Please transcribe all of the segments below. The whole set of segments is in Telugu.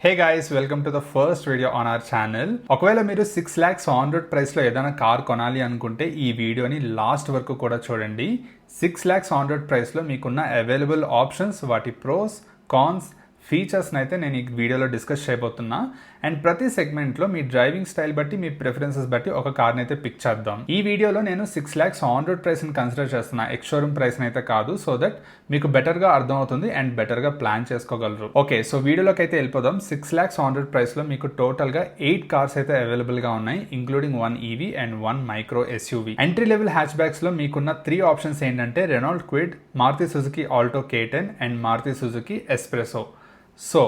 Hey guys, welcome to the first video on our channel. ఒకవేళ మీరు 6 lakhs ఆన్ రోడ్ ప్రైస్లో ఏదైనా కార్ కొనాలి అనుకుంటే ఈ వీడియోని లాస్ట్ వరకు కూడా చూడండి. 6 lakhs ఆన్ రోడ్ ప్రైస్లో మీకున్న అవైలబుల్ ఆప్షన్స్, వాటి ప్రోస్, కాన్స్, ఫీచర్స్ని అయితే నేను ఈ వీడియోలో డిస్కస్ చేయబోతున్నా. అండ్ ప్రతి సెగ్మెంట్లో మీ డ్రైవింగ్ స్టైల్ బట్టి, మీ ప్రిఫరెన్సెస్ బట్టి ఒక కార్ని అయితే పిక్ చేద్దాం. ఈ వీడియోలో నేను 6 lakhs ఆన్ రోడ్ ప్రైస్ని కన్సిడర్ చేస్తున్నా, ఎక్స్ షోరూమ్ ప్రైస్ని అయితే కాదు. సో దట్ మీకు బెటర్గా అర్థమవుతుంది అండ్ బెటర్గా ప్లాన్ చేసుకోగలరు. ఓకే, సో వీడియోలోకి అయితే వెళ్ళిపోదాం. 6 lakhs ఆన్ రోడ్ ప్రైస్లో మీకు టోటల్గా 8 కార్స్ అయితే అవైలబుల్గా ఉన్నాయి, ఇంక్లూడింగ్ 1 EV అండ్ 1 మైక్రో SUV. ఎంట్రీ లెవెల్ హ్యాచ్ బ్యాక్స్లో మీకున్న 3 ఆప్షన్స్ ఏంటంటే Renault Kwid, Maruti Suzuki Alto K10 and Maruti Suzuki Espresso. So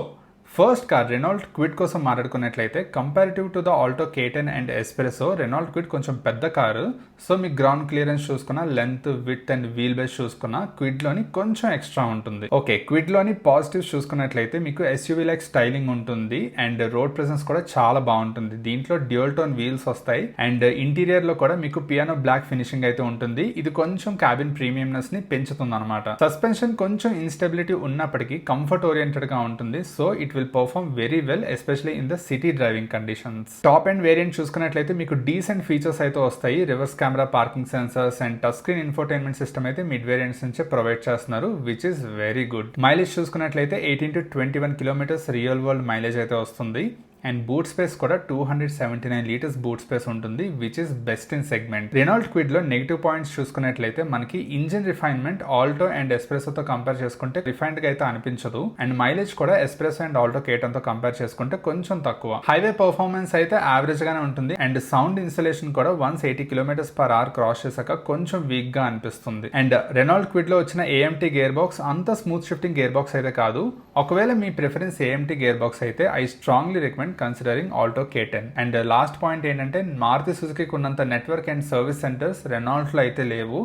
first car Renault Kwid కోసం మాట్లాడుకున్నట్లయితే comparative to the Alto K10 and Espresso, Renault Kwid కొంచెం పెద్ద కారు. సో మీకు గ్రౌండ్ క్లియరెన్స్ చూసుకున్న, length, width and wheel base చూసుకున్న క్విడ్లోని కొంచెం ఎక్స్ట్రా ఉంటుంది. ఓకే, క్విడ్లోని పాజిటివ్స్ చూసుకున్నట్లయితే మీకు SUV లైక్ స్టైలింగ్ ఉంటుంది అండ్ రోడ్ ప్రెసెన్స్ కూడా చాలా బాగుంటుంది. దీంట్లో డ్యూయల్ టోన్ వీల్స్ వస్తాయి అండ్ ఇంటీరియర్ లో కూడా మీకు పియానో బ్లాక్ ఫినిషింగ్ అయితే ఉంటుంది. ఇది కొంచెం క్యాబిన్ ప్రీమియంనెస్ ని పెంచుతుంది అనమాట. సస్పెన్షన్ కొంచెం ఇన్స్టెబిలిటీ ఉన్నప్పటికీ కంఫర్ట్ ఓరియంటెడ్ గా ఉంటుంది. So it will perform very well, especially in the city driving conditions. Top and variant చూసుకున్నట్లయితే మీకు డీసెంట్ ఫీచర్స్ అయితే వస్తాయి. Reverse camera, parking sensors and touch screen infotainment system అయితే మిడ్ వేరియంట్స్ నుంచే ప్రొవైడ్ చేస్తున్నారు, which is very good. Mileage చూసుకున్నట్లయితే 18 to 21 kilometers real world mileage అయితే వస్తుంది. అండ్ బూట్ స్పేస్ కూడా 279 లీటర్స్ బూట్ స్పేస్ ఉంటుంది, which is best in segment. Renault Kwid లో నెగిటివ్ పాయింట్స్ చూసుకున్నట్లయితే మనకి ఇంజిన్ రిఫైన్మెంట్ ఆల్టో అండ్ ఎస్ప్రెసోతో కంపేర్ చేసుకుంటే రిఫైన్డ్ గా అయితే అనిపించదు. అండ్ మైలేజ్ కూడా ఎస్ప్రెసో అండ్ ఆల్టో K10 తో కంపేర్ చేసుకుంటే కొంచెం తక్కువ. హైవే పర్ఫార్మెన్స్ అయితే యావరేజ్ గానే ఉంటుంది అండ్ సౌండ్ ఇన్స్టలేషన్ కూడా 180 km/h క్రాస్ చేశాక కొంచెం వీక్ గా అనిపిస్తుంది. అండ్ రెనాల్ట్ క్విడ్ లో వచ్చిన AMT గేర్ బాక్స్ అంత స్మూత్ షిఫ్టింగ్ గేర్ బాక్స్ అయితే కాదు. ఒకవేళ మీ ప్రిఫరెన్స్ AMT గేర్ బాక్స్ అయితే I strongly recommend considering Alto K10. And last point ఏంటంటే మారుతి సుజుకి ఉన్నంత network and service centres Renault లో అయితే లేవు.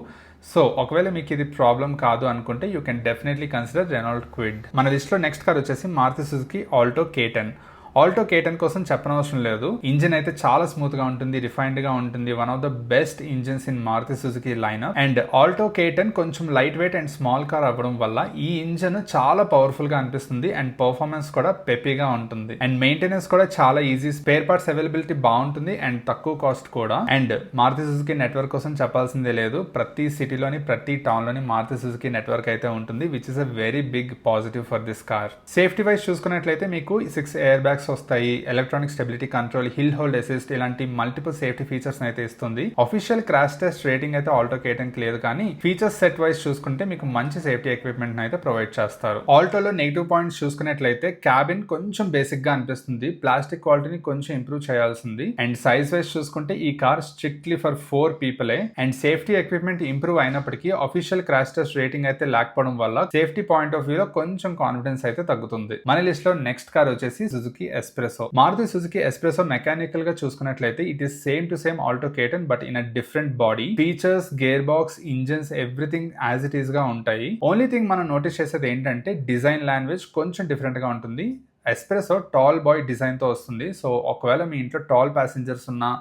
సో ఒకవేళ మీకు ఇది ప్రాబ్లం కాదు అనుకుంటే you can definitely consider Renault quid. మన లిస్ట్ లో నెక్స్ట్ కార్ వచ్చేసి Maruti Suzuki Alto K10. Alto K10 కోసం చెప్పనవసరం లేదు. ఇంజిన్ అయితే చాలా స్మూత్ గా ఉంటుంది, రిఫైన్డ్ గా ఉంటుంది. One of the best engines in Maruti Suzuki lineup. And Alto K10 కొంచెం light weight and small car అవ్వడం వల్ల ఈ ఇంజిన్ చాలా పవర్ఫుల్ గా అనిపిస్తుంది అండ్ పర్ఫార్మెన్స్ కూడా పెప్పీగా ఉంటుంది. అండ్ మెయింటెనెన్స్ కూడా చాలా ఈజీ, స్పేర్ పార్ట్స్ అవైలబిలిటీ బాగుంటుంది అండ్ తక్కువ కాస్ట్ కూడా. అండ్ మారుతి సుజుకి నెట్వర్క్ కోసం చెప్పాల్సిందే లేదు. ప్రతి సిటీలోని, ప్రతి టౌన్ లోని మారుతి సుజుకి నెట్వర్క్ అయితే ఉంటుంది, which is a very big positive for this car. Safety wise చూసుకున్నట్లయితే మీకు 6 ఎయిర్ బ్యాగ్స్ వస్తాయి, electronic stability control, hill hold assist ఇలాంటి మల్టిపుల్ సేఫ్టీ ఫీచర్స్ అయితే ఇస్తుంది. అఫీషియల్ క్రాష్ టెస్ట్ రేటింగ్ అయితే ఆల్టో K10 కి లేదు, కానీ ఫీచర్స్ సెట్ వైజ్ చూసుకుంటే మీకు మంచి సేఫ్టీ ఎక్విప్మెంట్ అయితే ప్రొవైడ్ చేస్తారు. ఆల్టోలో నెగిటివ్ పాయింట్స్ చూసుకున్నట్లయితే క్యాబిన్ కొంచెం బేసిక్ గా అనిపిస్తుంది, ప్లాస్టిక్ క్వాలిటీని కొంచెం ఇంప్రూవ్ చేయాల్సింది. అండ్ సైజ్ వైజ్ చూసుకుంటే ఈ కార్ స్ట్రిక్ట్లీ ఫర్ 4 పీపులే. అండ్ సేఫ్టీ ఎక్విప్మెంట్ ఇంప్రూవ్ అయినప్పటికీ అఫీషియల్ క్రాష్ టెస్ట్ రేటింగ్ అయితే లేకపోవడం వల్ల సేఫ్టీ పాయింట్ ఆఫ్ వ్యూ లో కొంచెం కాన్ఫిడెన్స్ అయితే తగ్గుతుంది. మన లిస్ట్ లో నెక్స్ట్ కార్ వచ్చేసి Suzuki S-Presso. Maruti Suzuki S-Presso mechanical గా చూసుకున్నట్లయితే it is same to same Alto K10 but in a different body. Features, gear box, engines everything as it is గా ఉంటాయి. ఓన్లీ థింగ్ మనం నోటీస్ చేసేది ఏంటంటే డిజైన్ లాంగ్వేజ్ కొంచెం డిఫరెంట్ గా ఉంటుంది. ఎస్ప్రెసో టాల్ బాయ్ డిజైన్ తో వస్తుంది. సో ఒకవేళ మీ ఇంట్లో టాల్ ప్యాసింజర్స్ ఉన్నా,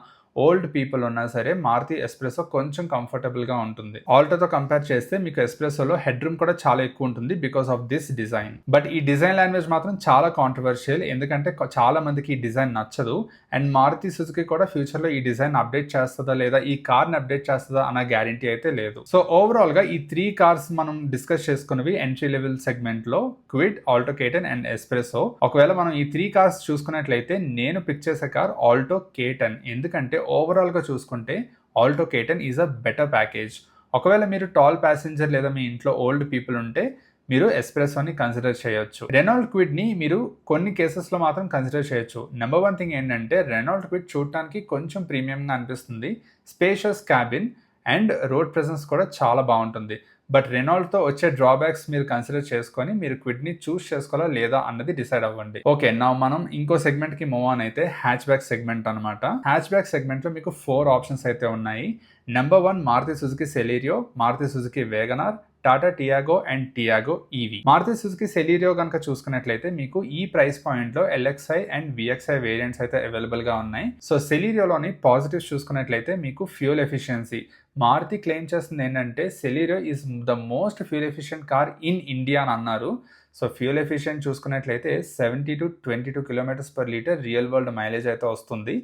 ఓల్డ్ పీపుల్ ఉన్నా సరే మారుతి ఎస్ప్రెసో కొంచెం కంఫర్టబుల్ గా ఉంటుంది. ఆల్టోతో కంపేర్ చేస్తే మీకు ఎస్ప్రెసోలో హెడ్ రూమ్ కూడా చాలా ఎక్కువ ఉంటుంది because of this design. But ఈ డిజైన్ లాంగ్వేజ్ మాత్రం చాలా కాంట్రవర్షియల్, ఎందుకంటే చాలా మందికి ఈ డిజైన్ నచ్చదు. అండ్ మారుతి సుజుకి కూడా ఫ్యూచర్ లో ఈ డిజైన్ అప్డేట్ చేస్తుందా లేదా, ఈ కార్ ని అప్డేట్ చేస్తుందా అన్న గ్యారంటీ అయితే లేదు. సో ఓవరాల్ గా ఈ 3 కార్స్ మనం డిస్కస్ చేసుకున్నవి ఎంట్రీ లెవెల్ సెగ్మెంట్ లో Kwid, Alto K10 and S-Presso. ఒకవేళ మనం ఈ 3 కార్స్ చూసుకున్నట్లయితే నేను పిక్ చేసే కార్ ఆల్టో K10, ఎందుకంటే ఓవరాల్ గా చూసుకుంటే Alto K10 is a better package. ఒకవేళ మీరు టాల్ ప్యాసింజర్ లేదా మీ ఇంట్లో ఓల్డ్ పీపుల్ ఉంటే మీరు ఎస్ప్రెసోని కన్సిడర్ చేయొచ్చు. రెనాల్ట్ క్విడ్ ని మీరు కొన్ని కేసెస్ లో మాత్రం కన్సిడర్ చేయొచ్చు. నెంబర్ 1 థింగ్ ఏంటంటే రెనాల్ట్ క్విడ్ చూడటానికి కొంచెం ప్రీమియం గా అనిపిస్తుంది, spacious cabin and road presence కూడా చాలా బాగుంటుంది. బట్ రెనాల్ట్తో వచ్చే డ్రాబ్యాక్స్ మీరు కన్సిడర్ చేసుకొని మీరు క్విడ్ని చూస్ చేసుకోవాలా లేదా అన్నది డిసైడ్ అవ్వండి. ఓకే, నా మనం ఇంకో సెగ్మెంట్ కి మూవ్ ఆన్ అయితే హ్యాచ్ బ్యాక్ సెగ్మెంట్ అనమాట. హ్యాచ్ బ్యాక్ సెగ్మెంట్ లో మీకు 4 ఆప్షన్స్ అయితే ఉన్నాయి. Number 1 Maruti Suzuki Celerio, Maruti Suzuki WagonR, Tata Tiago and Tiago EV. Maruti Suzuki Celerio కనుక చూసుకున్నట్లయితే మీకు ఈ ప్రైస్ పాయింట్ లో LXi అండ్ VXi వేరియంట్స్ అయితే అవైలబుల్ గా ఉన్నాయి. సో సెలీరియోలోని పాజిటివ్స్ చూసుకున్నట్లయితే మీకు ఫ్యూల్ ఎఫిషియన్సీ. మారుతి క్లెయిమ్ చేస్తుంది ఏంటంటే Celerio is the most fuel efficient car in India అని అన్నారు. సో ఫ్యూల్ ఎఫిషియెంట్ చూసుకున్నట్లయితే 70 to 22 km/L real world mileage అయితే వస్తుంది.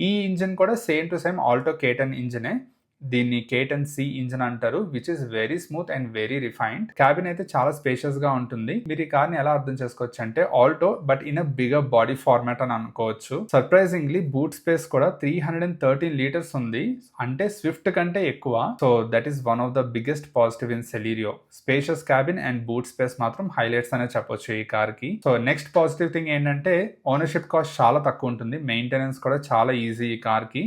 ఈ ఇంజిన్ కూడా same to same Alto K10 ఇంజినే. దీన్ని K10C ఇంజిన్ అంటారు, which is very smooth and very refined. Cabin అయితే చాలా స్పేషియస్ గా ఉంటుంది. మీరు ఈ కార్ ని ఎలా అర్థం చేసుకోవచ్చు అంటే Alto but in a bigger body format అని అనుకోవచ్చు. సర్ప్రైజింగ్లీ బూట్ స్పేస్ కూడా 313 లీటర్స్ ఉంది, అంటే స్విఫ్ట్ కంటే ఎక్కువ. So that is one of the biggest positive in Celerio. Spacious cabin and boot space మాత్రం హైలైట్స్ అనే చెప్పొచ్చు ఈ కార్ కి. సో నెక్స్ట్ పాజిటివ్ థింగ్ ఏంటంటే ఓనర్షిప్ కాస్ట్ చాలా తక్కువ ఉంటుంది, మెయింటెనెన్స్ కూడా చాలా ఈజీ ఈ కార్ కి,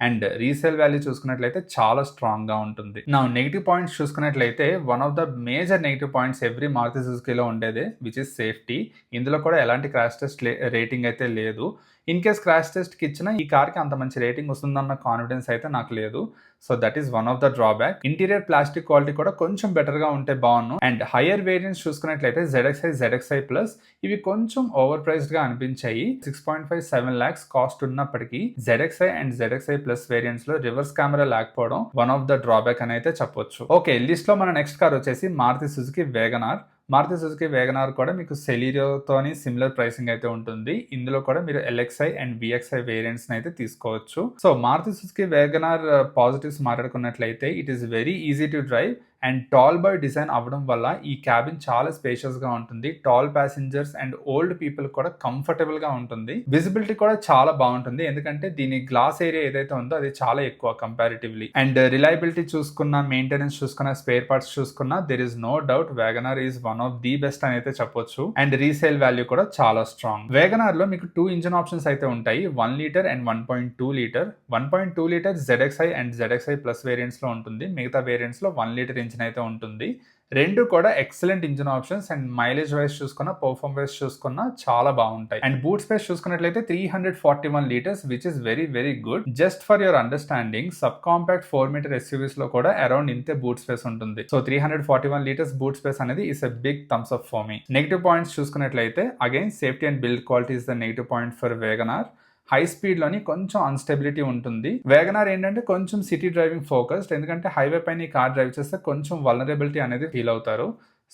అండ్ రీసేల్ వాల్యూ చూసుకున్నట్లయితే చాలా స్ట్రాంగ్ గా ఉంటుంది. నా నెగిటివ్ పాయింట్స్ చూసుకున్నట్లయితే one of the major negative points every Maruti సుజుకీలో ఉండేదే, విచ్ ఇస్ సేఫ్టీ. ఇందులో కూడా ఎలాంటి క్రాష్ టెస్ట్ రేటింగ్ అయితే లేదు. ఇన్ కేస్ క్రాష్ టెస్ట్కి ఇచ్చిన ఈ కార్కి అంత మంచి రేటింగ్ వస్తుందన్న కాన్ఫిడెన్స్ అయితే నాకు లేదు. So that is one of the drawback. Interior plastic quality కూడా కొంచెం బెటర్గా ఉంటే బాగుండు. అండ్ హయ్యర్ వేరియంట్స్ చూసుకున్నట్లయితే ZXi ప్లస్ ఇవి కొంచెం ఓవర్ ప్రైస్డ్గా అనిపించాయి. 6.57 lakhs కాస్ట్ ఉన్నప్పటికీ ZXi and ZXi plus variants లో రివర్స్ కెమెరా లేకపోవడం వన్ ఆఫ్ ద డ్రాబ్యాక్ అని అయితే చెప్పొచ్చు. ఓకే, లిస్ట్ లో మన నెక్స్ట్ కార్ వచ్చేసి Maruti Suzuki WagonR. Maruti Suzuki WagonR కూడా మీకు సెలీరియోతోని సిమిలర్ ప్రైసింగ్ అయితే ఉంటుంది. ఇందులో కూడా మీరు LXi అండ్ VXi వేరియంట్స్ అయితే తీసుకోవచ్చు. So Maruti Suzuki WagonR positives మాట్లాడుకున్నట్లయితే it is very easy to drive and tall boy design అవ్వడం వల్ల ఈ క్యాబిన్ చాలా స్పేషియస్ గా ఉంటుంది. Tall passengers and old people కూడా కంఫర్టబుల్ గా ఉంటుంది. విజిబిలిటీ కూడా చాలా బాగుంటుంది, ఎందుకంటే దీని గ్లాస్ ఏరియా ఏదైతే ఉందో అది చాలా ఎక్కువ కంపారిటివ్లీ. అండ్ రిలయబిలిటీ చూసుకున్న, మెయింటెనెన్స్ చూసుకున్న, స్పేర్ పార్ట్స్ చూసుకున్న, there is no doubt WagonR is one of the best అని అయితే చెప్పొచ్చు. అండ్ రీసేల్ వాల్యూ కూడా చాలా స్ట్రాంగ్. వేగనార్ లో మీకు 2 ఇంజిన్ ఆప్షన్స్ అయితే ఉంటాయి, 1 litre and 1.2 litre. 1.2 litre ZXi and ZXi plus variants లో ఉంటుంది, మిగతా వేరియంట్స్ లో 1 లీటర్ ఇంజిన్ అయితే ఉంటుంది. రెండు కూడా excellent engine options and mileage wise చూసుకున్నా, పర్ఫార్మ్ వైస్ చూసుకున్నా చాలా బాగుంటాయి. అండ్ బూట్ స్పేస్ చూసుకున్నట్లయితే 341 litres, which is very very good. Just for your understanding, sub compact 4-meter SUVs లో కూడా అరౌండ్ ఇంతే బూట్ స్పేస్ ఉంటుంది. సో 341 లీటర్స్ బూట్ స్పేస్ అనేది is a big thumbs up for me. Negative points చూసుకున్నట్లయితే again safety and build quality is the negative point for WagonR. High స్పీడ్లోని కొంచెం అన్స్టెబిలిటీ ఉంటుంది. వేగనార్ ఏంటంటే కొంచెం సిటీ డ్రైవింగ్ ఫోకస్డ్, ఎందుకంటే హైవే పైన ఈ కార్ డ్రైవ్ చేస్తే కొంచెం వల్నరబిలిటీ అనేది ఫీల్ అవుతారు.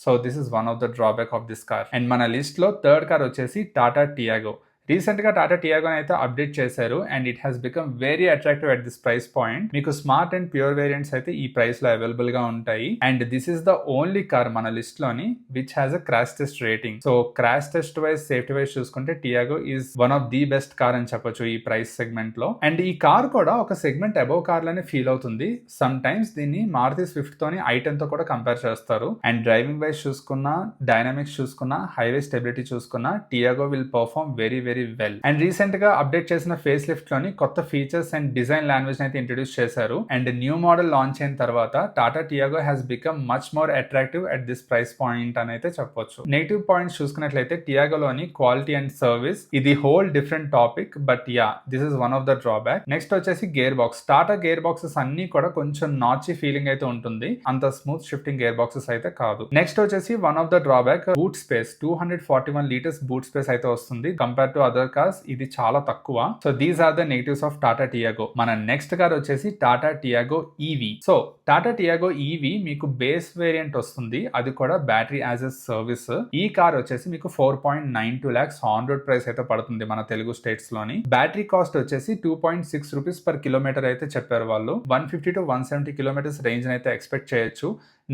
So this is one of the drawback of this car. And మన లిస్ట్లో థర్డ్ కార్ వచ్చేసి టాటా టియాగో. రీసెంట్గా టాటా టియాగోని అయితే అప్డేట్ చేశారు and it has become very attractive at this price point. మీకు స్మార్ట్ అండ్ ప్యూర్ వేరియంట్స్ అయితే ఈ ప్రైస్ లో అవైలబుల్ గా ఉంటాయి. And this is the only car మన లిస్ట్ లోని which has a crash test rating. So crash test wise, safety wise చూసుకుంటే Tiago is one of the best car అని చెప్పొచ్చు ఈ ప్రైస్ సెగ్మెంట్ లో. అండ్ ఈ కార్ కూడా ఒక సెగ్మెంట్ అబౌవ్ కార్ లానే ఫీల్ అవుతుంది. సమ్ టైమ్స్ దీన్ని మారుతి స్విఫ్ట్ తోని i10 తో కూడా కంపేర్ చేస్తారు. అండ్ డ్రైవింగ్ వైజ్ చూసుకున్నా, డైనామిక్స్ చూసుకున్నా, హైవే స్టెబిలిటీ చూసుకున్నా, Tiago will perform very very well. And recent గా అప్డేట్ చేసిన ఫేస్ లిఫ్ట్ లోని కొత్త ఫీచర్స్ అండ్ డిజైన్ లాంగ్వేజ్ అయితే ఇంట్రడ్యూస్ చేశారు. అండ్ న్యూ మోడల్ లాంచ్ అయిన తర్వాత Tata Tiago has become much more attractive at this price point అని అయితే చెప్పొచ్చు. నెగిటివ్ పాయింట్స్ చూసుకున్నట్లయితే టియాగోలోని క్వాలిటీ అండ్ సర్వీస్, ఇది whole different topic, but yeah this is one of the drawback. Next వచ్చేసి gear box. Tata gear boxes అన్ని కూడా కొంచెం నాచీ ఫీలింగ్ అయితే ఉంటుంది, అంత స్మూత్ షిఫ్టింగ్ గేర్ బాక్సెస్ అయితే కాదు. నెక్స్ట్ వచ్చేసి one of the drawback, boot space. 241 litres boot space అయితే వస్తుంది కంపేర్ టు అదర్ కార్స్, ఇది చాలా తక్కువ. So these are the negatives of Tata Tiago. మన నెక్స్ట్ కార్ వచ్చేసి Tata Tiago EV. So Tata Tiago EV మీకు బేస్ వేరియంట్ వస్తుంది, అది కూడా బ్యాటరీ యాజ్ ఎ సర్వీస్. ఈ కార్ వచ్చేసి మీకు 4.92 lakhs ఆన్ రోడ్ ప్రైస్ అయితే పడుతుంది మన తెలుగు స్టేట్స్ లోని. బ్యాటరీ కాస్ట్ వచ్చేసి 2.6 rupees per kilometer అయితే చెప్పారు వాళ్ళు. 150 to 170 kilometers రేంజ్ అయితే ఎక్స్పెక్ట్ చేయొచ్చు.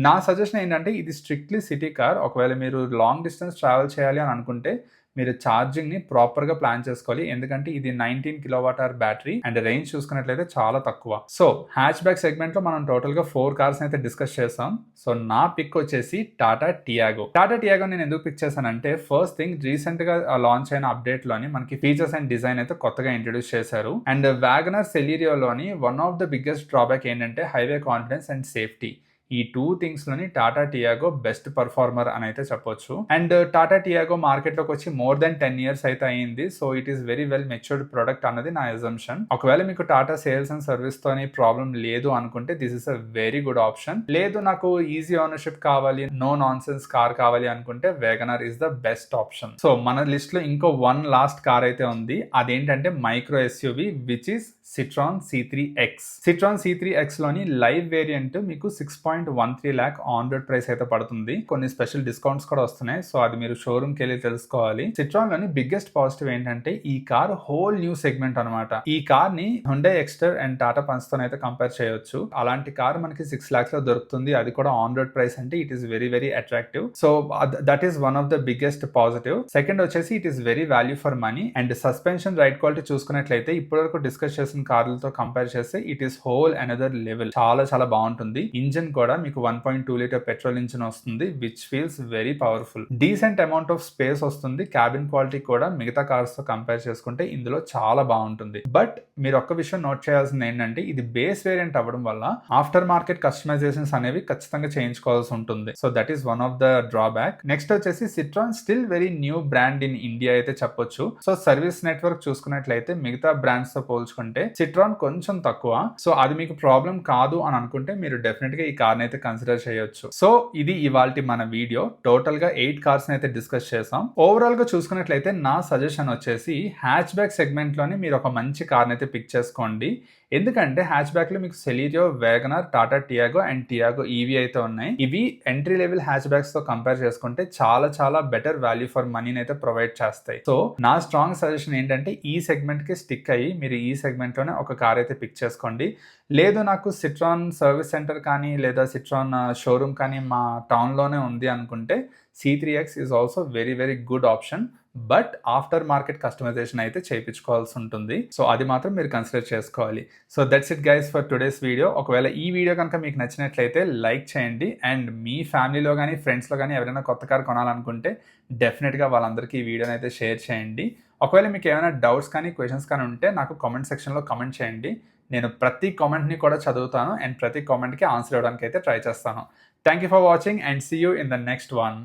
నా సజెషన్ ఏంటంటే ఇది స్ట్రిక్ట్లీ సిటీ కార్. ఒకవేళ మీరు లాంగ్ డిస్టెన్స్ ట్రావెల్ చేయాలి అని అనుకుంటే మీరు ఛార్జింగ్ ని ప్రాపర్ గా ప్లాన్ చేసుకోవాలి, ఎందుకంటే ఇది 19 kWh బ్యాటరీ అండ్ రేంజ్ చూసుకున్నట్లయితే చాలా తక్కువ. సో హ్యాచ్ బ్యాక్ సెగ్మెంట్ లో మనం టోటల్ గా 4 కార్స్ అయితే డిస్కస్ చేసాం. సో నా పిక్ వచ్చేసి టాటా టియాగో. టాటా టియాగో నేను ఎందుకు పిక్ చేశానంటే, ఫస్ట్ థింగ్ రీసెంట్ గా లాంచ్ అయిన అప్డేట్ లోని మనకి ఫీచర్స్ అండ్ డిజైన్ అయితే కొత్తగా ఇంట్రడ్యూస్ చేశారు. అండ్ వ్యాగనర్ సెలీరియోలోని one of the biggest drawback ఏంటంటే హైవే కాన్ఫిడెన్స్ అండ్ సేఫ్టీ. ఈ 2 థింగ్స్ లోని టాటా టియాగో బెస్ట్ పర్ఫార్మర్ అని అయితే చెప్పొచ్చు. అండ్ టాటా టియాగో మార్కెట్ లోకి వచ్చి మోర్ దెన్ 10 years అయితే అయింది. So it is very well matured product అన్నది నా అజంప్షన్. ఒకవేళ మీకు టాటా సేల్స్ అండ్ సర్వీస్ తోని ప్రాబ్లం లేదు అనుకుంటే this is a very good option. లేదు నాకు ఈజీ ఓనర్షిప్ కావాలి, నో నాన్ సెన్స్ కార్ కావాలి అనుకుంటే WagonR is the best option. So మన లిస్ట్ లో ఇంకో 1 లాస్ట్ కార్ అయితే ఉంది, అదేంటంటే micro SUV which is Citroen C3X. Citroen C3X లోని లైవ్ వేరియంట్ మీకు 6.5 6.13 lakh ఆన్ రోడ్ ప్రైస్ అయితే పడుతుంది. కొన్ని స్పెషల్ డిస్కౌంట్స్ కూడా వస్తున్నాయి. సో అది మీరు షోరూమ్ కి వెళ్ళి తెలుసుకోవాలి. సిట్రాన్ లోని బిగ్గెస్ట్ పాజిటివ్ ఏంటంటే ఈ కార్ హోల్ న్యూ సెగ్మెంట్ అనమాట. ఈ కార్ ని Hyundai Exter and Tata punch తో అయితే కంపేర్ చేయొచ్చు. అలాంటి కార్ మనకి 6 lakhs లో దొరుకుతుంది. అది కూడా ఆన్ రోడ్ ప్రైస్ అంటే it is very very attractive. So that is one of the biggest positive. Second వచ్చేసి it is very value for money. And suspension ride quality చూసుకున్నట్లయితే ఇప్పటివరకు డిస్కస్ చేసిన కార్లతో కంపేర్ చేస్తే it is whole another level. చాలా చాలా బాగుంటుంది. ఇంజిన్ కూడా మీకు 1.2 లీటర్ పెట్రోల్ ఇంజిన్ వస్తుంది which feels very powerful. Decent amount of space వస్తుంది. క్యాబిన్ క్వాలిటీ కూడా మిగతా కార్స్ తో కంపేర్ చేసుకుంటే ఇందులో చాలా బాగుంటుంది. బట్ మీరు ఒక్క విషయం నోట్ చేయాల్సింది ఏంటంటే ఇది బేస్ వేరియంట్ అవ్వడం వల్ల ఆఫ్టర్ మార్కెట్ కస్టమైజేషన్స్ అనేవి ఖచ్చితంగా చేయించుకోవాల్సి ఉంటుంది. So that is one of the drawback. Next వచ్చేసి Citroen still very new brand in India అయితే చెప్పొచ్చు. సో సర్వీస్ నెట్వర్క్ చూసుకున్నట్లయితే మిగతా బ్రాండ్స్ తో పోల్చుకుంటే సిట్రాన్ కొంచెం తక్కువ. సో అది మీకు ప్రాబ్లం కాదు అని అనుకుంటే మీరు డెఫినెట్ గా ఈ కార్ అయితే కన్సిడర్ చేయొచ్చు. సో ఇది ఇవాల్టి మన వీడియో. టోటల్ గా 8 కార్స్ అయితే డిస్కస్ చేసాం. ఓవరాల్ గా చూసుకున్నట్లయితే నా సజెషన్ వచ్చేసి హ్యాచ్ బ్యాక్ సెగ్మెంట్ లోని మీరు ఒక మంచి కార్ అయితే పిక్ చేసుకోండి. ఎందుకంటే హ్యాచ్ బ్యాక్ లో మీకు Celerio, WagonR, Tata Tiago and Tiago EV అయితే ఉన్నాయి. ఇవి ఎంట్రీ లెవెల్ హ్యాచ్ బ్యాక్స్ తో కంపేర్ చేసుకుంటే చాలా చాలా బెటర్ వాల్యూ ఫర్ మనీని అయితే ప్రొవైడ్ చేస్తాయి. సో నా స్ట్రాంగ్ సజెషన్ ఏంటంటే ఈ సెగ్మెంట్ కి స్టిక్ అయ్యి మీరు ఈ సెగ్మెంట్ లోనే ఒక కార్ అయితే పిక్ చేసుకోండి. లేదు నాకు సిట్రాన్ సర్వీస్ సెంటర్ కానీ లేదా సిట్రాన్ షోరూమ్ కానీ మా టౌన్ లోనే ఉంది అనుకుంటే C3X is also very very good option. But after market customization అయితే చేయించుకోవాల్సి ఉంటుంది. సో అది మాత్రం మీరు కన్సిడర్ చేసుకోవాలి. So that's it guys for today's video. ఒకవేళ ఈ వీడియో కనుక మీకు నచ్చినట్లయితే లైక్ చేయండి. అండ్ మీ ఫ్యామిలీలో కానీ ఫ్రెండ్స్లో కానీ ఎవరైనా కొత్త కార్ కొనాలనుకుంటే డెఫినెట్గా వాళ్ళందరికీ ఈ వీడియోని అయితే షేర్ చేయండి. ఒకవేళ మీకు ఏమైనా డౌట్స్ కానీ క్వశ్చన్స్ కానీ ఉంటే నాకు కామెంట్ సెక్షన్లో కామెంట్ చేయండి. నేను ప్రతి కామెంట్ని కూడా చదువుతాను అండ్ ప్రతి కామెంట్కి ఆన్సర్ ఇవ్వడానికి అయితే ట్రై చేస్తాను. Thank you for watching and see you in the next one.